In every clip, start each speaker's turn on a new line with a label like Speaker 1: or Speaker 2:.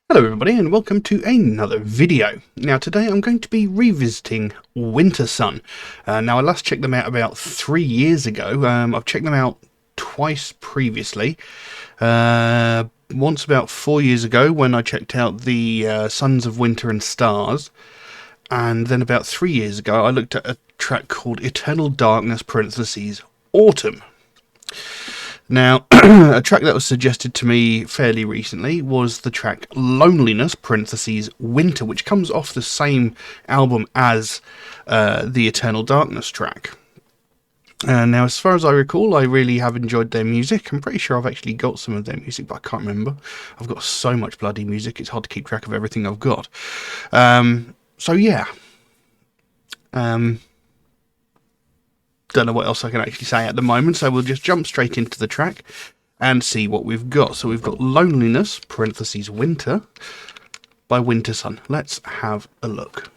Speaker 1: Hello everybody and welcome to another video. Now today I'm going to be revisiting Wintersun. Now I last checked them out about 3 years ago. I've checked them out twice previously. Once about 4 years ago when I checked out the Sons of Winter and Stars. And then about 3 years ago I looked at a track called Eternal Darkness (Autumn). Now, a track that was suggested to me fairly recently was the track Loneliness (Winter), which comes off the same album as the Eternal Darkness track. Now, as far as I recall, I really have enjoyed their music. I'm pretty sure I've actually got some of their music, but I can't remember. I've got so much bloody music, it's hard to keep track of everything I've got. So yeah. Don't know what else I can actually say at the moment, so we'll just jump straight into the track and see what we've got. So we've got Loneliness (Winter) by Wintersun. Let's have a look.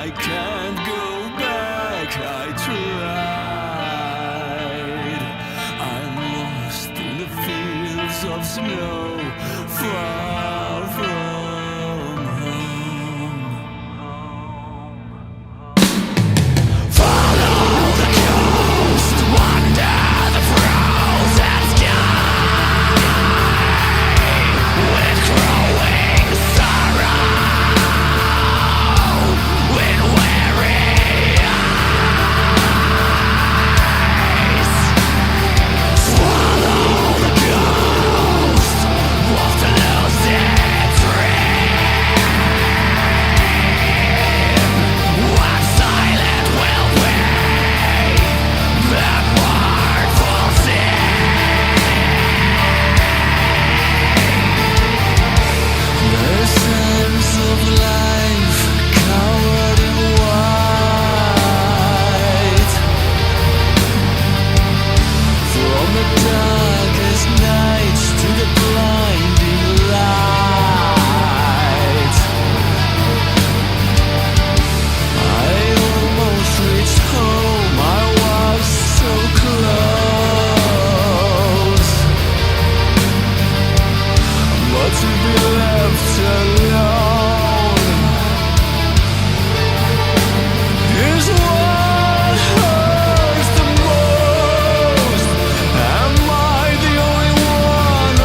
Speaker 2: I can't go back, I tried. I'm lost in the fields of snow, far from home. Follow the coast, wander the frozen sky, with growing sorrow. darkest nights to the blinding light. I almost reached home, I was so close, but to be left alone is what hurts the most. Am I the only one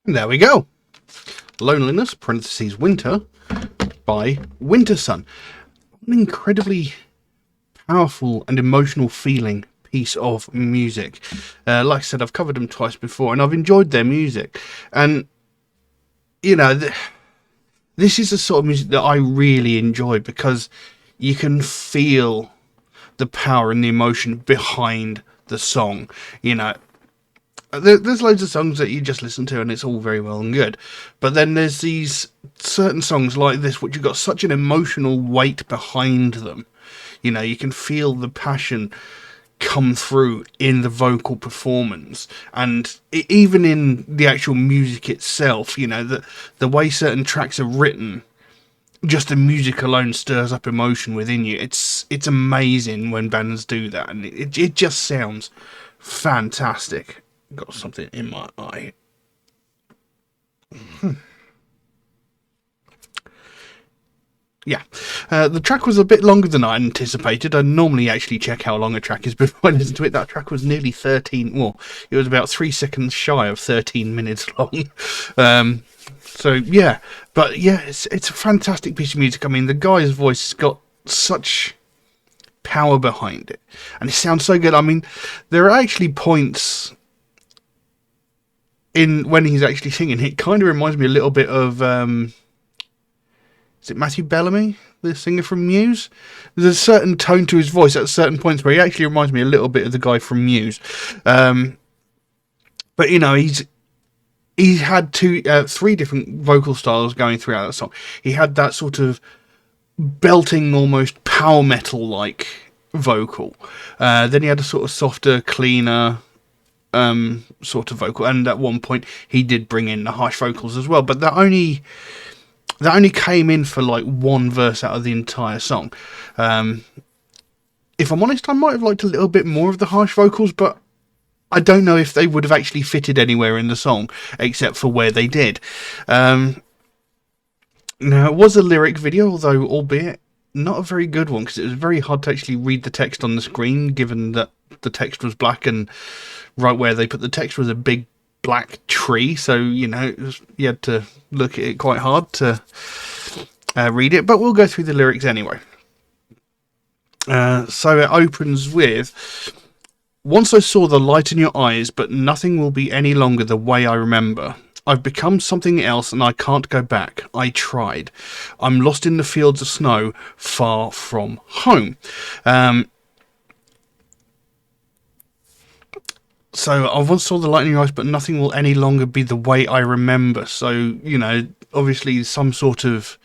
Speaker 1: There we go. Loneliness, parentheses, winter, by Wintersun. An incredibly powerful and emotional feeling piece of music. Like I said, I've covered them twice before, and I've enjoyed their music. And, you know, this is the sort of music that I really enjoy, because you can feel the power and the emotion behind the song. You know, there's loads of songs that you just listen to and it's all very well and good, but then there's these certain songs like this which have got such an emotional weight behind them. You know, you can feel the passion come through in the vocal performance, and even in the actual music itself. You know, the way certain tracks are written, just the music alone stirs up emotion within you. It's amazing when bands do that, and it just sounds fantastic. Got something in my eye. Yeah, the track was a bit longer than I anticipated. I normally actually check how long a track is before I listen to it. That track was nearly 13, well, it was about 3 seconds shy of 13 minutes long. So, yeah, but yeah, it's a fantastic piece of music. I mean, the guy's voice has got such power behind it, and it sounds so good. I mean, there are actually points in when he's actually singing, it kind of reminds me a little bit of, is it Matthew Bellamy, the singer from Muse? There's a certain tone to his voice at certain points where he actually reminds me a little bit of the guy from Muse. But, you know, he had three different vocal styles going throughout that song. He had that sort of belting, almost power metal-like vocal. Then he had a sort of softer, cleaner sort of vocal, and at one point he did bring in the harsh vocals as well, but that only came in for like one verse out of the entire song. If I'm honest, I might have liked a little bit more of the harsh vocals, but I don't know if they would have actually fitted anywhere in the song except for where they did. Now, it was a lyric video, although albeit not a very good one, because it was very hard to actually read the text on the screen, given that the text was black, and right where they put the text was a big black tree, so, you know, you had to look at it quite hard to read it, but we'll go through the lyrics anyway. So it opens with, "Once I saw the light in your eyes, but nothing will be any longer the way I remember. I've become something else and I can't go back. I tried. I'm lost in the fields of snow, far from home." So, "I once saw the light in your eyes, but nothing will any longer be the way I remember." So, you know, obviously some sort of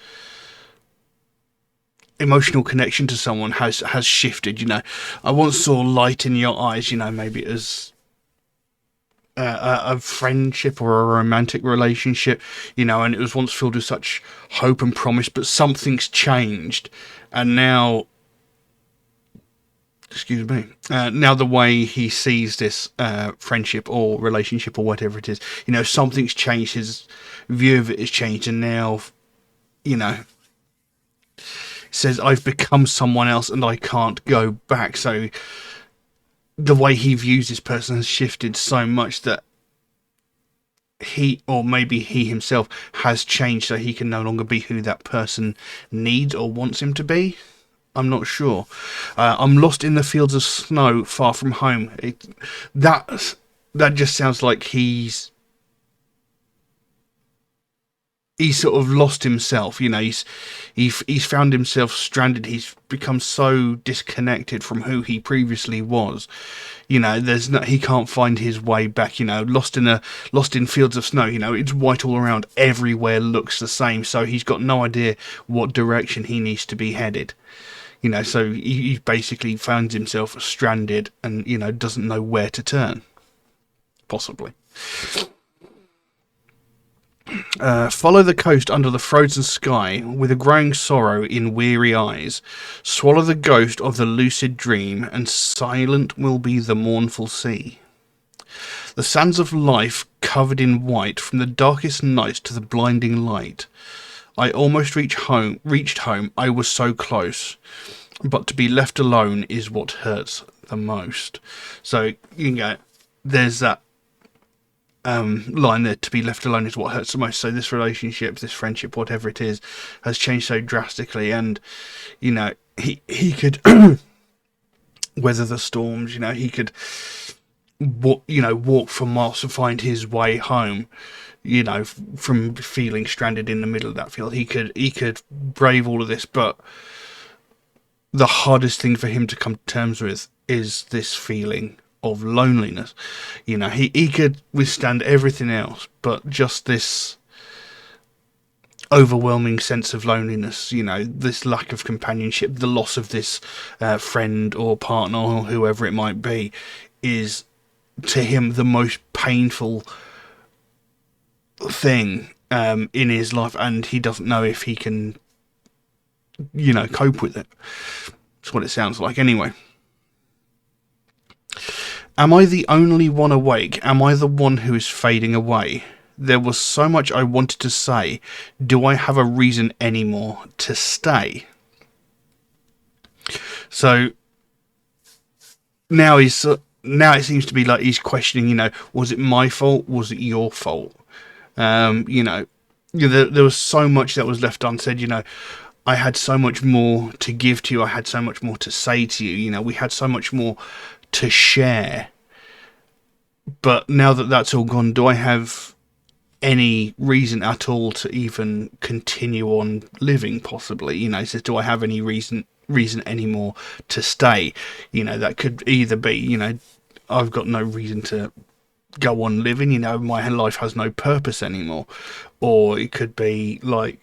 Speaker 1: emotional connection to someone has shifted. You know, "I once saw light in your eyes," you know, maybe it was a friendship or a romantic relationship, you know, and it was once filled with such hope and promise, but something's changed, and now, excuse me, now the way he sees this friendship or relationship or whatever it is, you know, something's changed, his view of it has changed, and now, you know, says, "I've become someone else and I can't go back." So the way he views this person has shifted so much that he, or maybe he himself, has changed, so he can no longer be who that person needs or wants him to be. I'm not sure. "I'm lost in the fields of snow, far from home." That just sounds like he's sort of lost himself. You know, he's found himself stranded. He's become so disconnected from who he previously was. You know, he can't find his way back. You know, lost in fields of snow. You know, it's white all around. Everywhere looks the same. So he's got no idea what direction he needs to be headed. You know, so he basically finds himself stranded and, you know, doesn't know where to turn. Possibly. "Follow the coast under the frozen sky, with a growing sorrow in weary eyes. Swallow the ghost of the lucid dream, and silent will be the mournful sea. The sands of life covered in white, from the darkest nights to the blinding light. I almost reached home, I was so close, but to be left alone is what hurts the most." So, you know, there's that line there, to be left alone is what hurts the most. So this relationship, this friendship, whatever it is, has changed so drastically, and he could weather the storms. He could walk for miles to find his way home. From feeling stranded in the middle of that field, he could brave all of this, but the hardest thing for him to come to terms with is this feeling of loneliness. He could withstand everything else, but just this overwhelming sense of loneliness, this lack of companionship, the loss of this friend or partner or whoever it might be, is to him the most painful thing in his life, and he doesn't know if he can cope with it. That's what it sounds like anyway. Am I the only one awake? Am I the one who is fading away? There was so much I wanted to say. Do I have a reason anymore to stay? So now it seems to be like he's questioning, was it my fault? Was it your fault? There was so much that was left unsaid. I had so much more to give to you. I had so much more to say to you. We had so much more to share. But now that that's all gone, do I have any reason at all to even continue on living, possibly? He says, do I have any reason anymore to stay? That could either be, I've got no reason to go on living, my life has no purpose anymore. Or it could be like,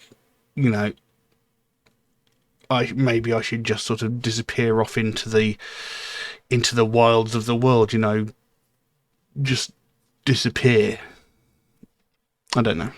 Speaker 1: maybe I should just sort of disappear off into the wilds of the world, just disappear. I don't know.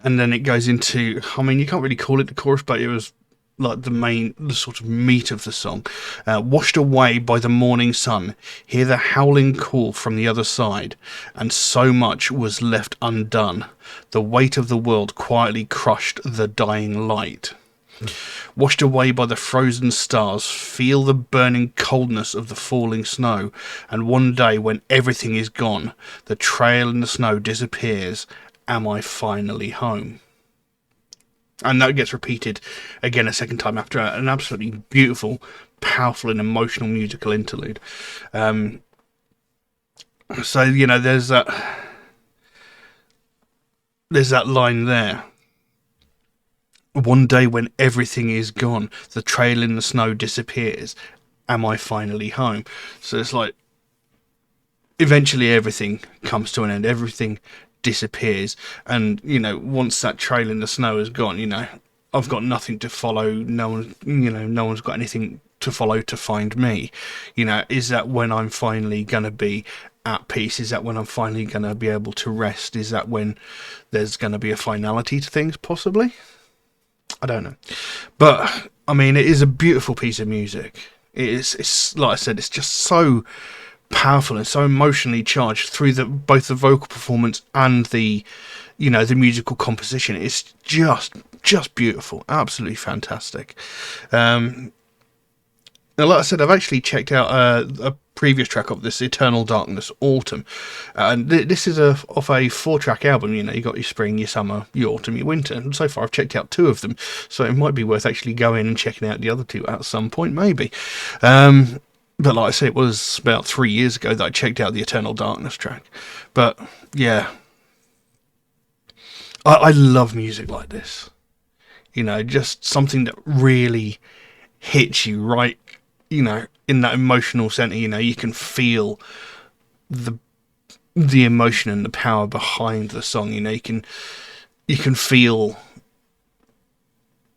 Speaker 1: And then it goes into, you can't really call it the chorus, but it was like the sort of meat of the song. Washed away by the morning sun, hear the howling call from the other side, and so much was left undone. The weight of the world quietly crushed the dying light. Washed away by the frozen stars, feel the burning coldness of the falling snow, and one day when everything is gone, the trail in the snow disappears. Am I finally home? And that gets repeated again a second time after an absolutely beautiful, powerful and emotional musical interlude. So, there's that line there. One day when everything is gone, the trail in the snow disappears. Am I finally home? So it's like, eventually everything comes to an end. Everything disappears. And, once that trail in the snow is gone, I've got nothing to follow. No one's got anything to follow to find me. Is that when I'm finally going to be at peace? Is that when I'm finally going to be able to rest? Is that when there's going to be a finality to things, possibly? I don't know. But, it is a beautiful piece of music. It's like I said, it's just so powerful and so emotionally charged through both the vocal performance and the musical composition. It's just beautiful. Absolutely fantastic. Now, like I said, I've actually checked out a previous track of this, Eternal Darkness Autumn. And this is off a 4-track album. You got your spring, your summer, your autumn, your winter. And so far I've checked out 2 of them. So it might be worth actually going and checking out the other 2 at some point, maybe. But like I said, it was about 3 years ago that I checked out the Eternal Darkness track. But, yeah. I love music like this. Just something that really hits you right, in that emotional center. You can feel the emotion and the power behind the song. You can feel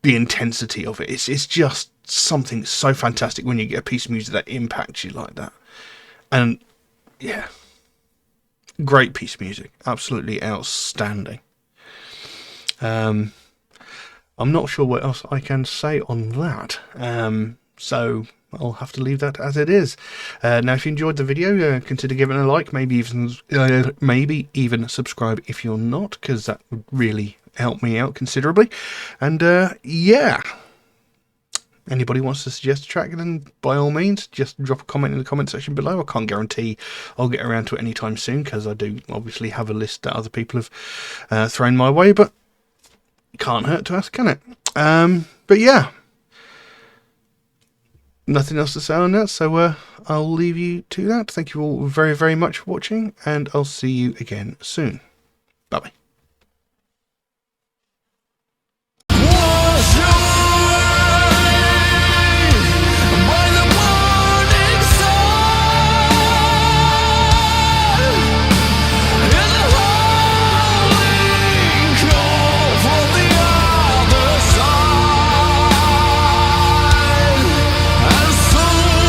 Speaker 1: the intensity of it. It's just something so fantastic when you get a piece of music that impacts you like that. And yeah, great piece of music, absolutely outstanding. I'm not sure what else I can say on that. So I'll have to leave that as it is. Now, if you enjoyed the video, consider giving it a like, maybe even subscribe if you're not, because that would really help me out considerably. And yeah, anybody wants to suggest a track, then by all means, just drop a comment in the comment section below. I can't guarantee I'll get around to it anytime soon, because I do obviously have a list that other people have thrown my way, but it can't hurt to ask, can it? But yeah, nothing else to say on that, so I'll leave you to that. Thank you all very, very much for watching, and I'll see you again soon.